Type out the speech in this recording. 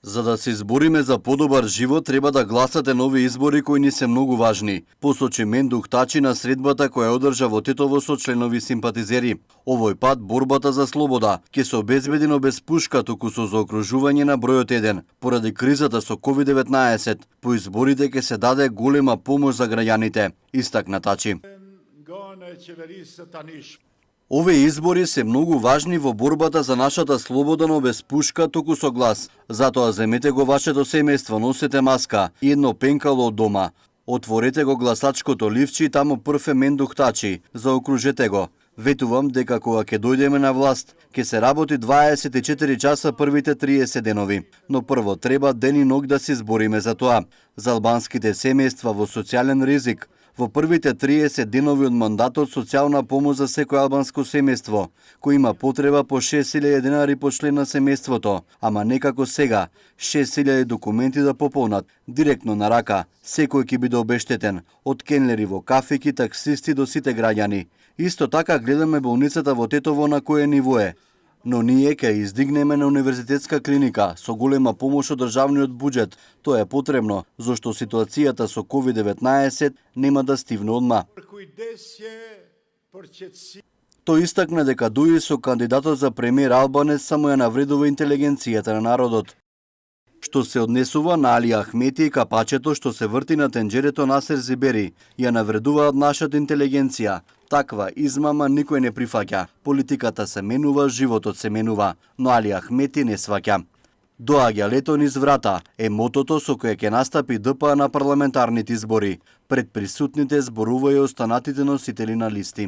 За да се избориме за подобар живот, треба да гласате на овие избори кои ни се многу важни, посочи Мендух Тачи на средбата која одржа во Тетово со членови симпатизери. Овој пат борбата за слобода ќе се обезбеди но без пушка, туку со заокружување на бројот 1. Поради кризата со COVID-19, по изборите ќе се даде голема помош за граѓаните, истакна Тачи. Овие избори се многу важни во борбата за нашата слобода, но без пушка, туку со глас. Затоа земете го вашето семејство, носете маска и едно пенкало од дома. Отворете го гласачкото ливче и таму прв е Мендух Тачи. Заокружете го. Ветувам дека кога ќе дојдеме на власт, ќе се работи 24 часа првите 30 денови. Но прво треба ден и ног да се избориме за тоа. За албанските семејства во социјален ризик, во првите 30 денови од мандатот социјална помош за секој албанско семејство, кој има потреба по 6.000 денари по член на семејството, ама некако сега, 6.000 документи да пополнат, директно на рака, секој ќе биде обештетен, од кенлери во кафики, таксисти до сите граѓани. Исто така гледаме болницата во Тетово на кое ниво е. Но ние ќе издигнеме на универзитетска клиника со голема помош од државниот буџет. Тоа е потребно, зашто ситуацијата со COVID-19 нема да стивне одма. Тој истакна дека дури со кандидатот за премиер Албанец само ја навредува интелигенцијата на народот. Што се однесува на Али Ахмети и капачето што се врти на тенџерето Насер Зибери, ја навредуваат нашата интелигенција. Таква измама никој не прифаќа. Политиката се менува, животот се менува, но Али Ахмети не сваќа. Доаѓа лето низ врата е мотото со кое ќе настапи ДПА на парламентарните избори. Пред присутните зборува и останатите носители на листи.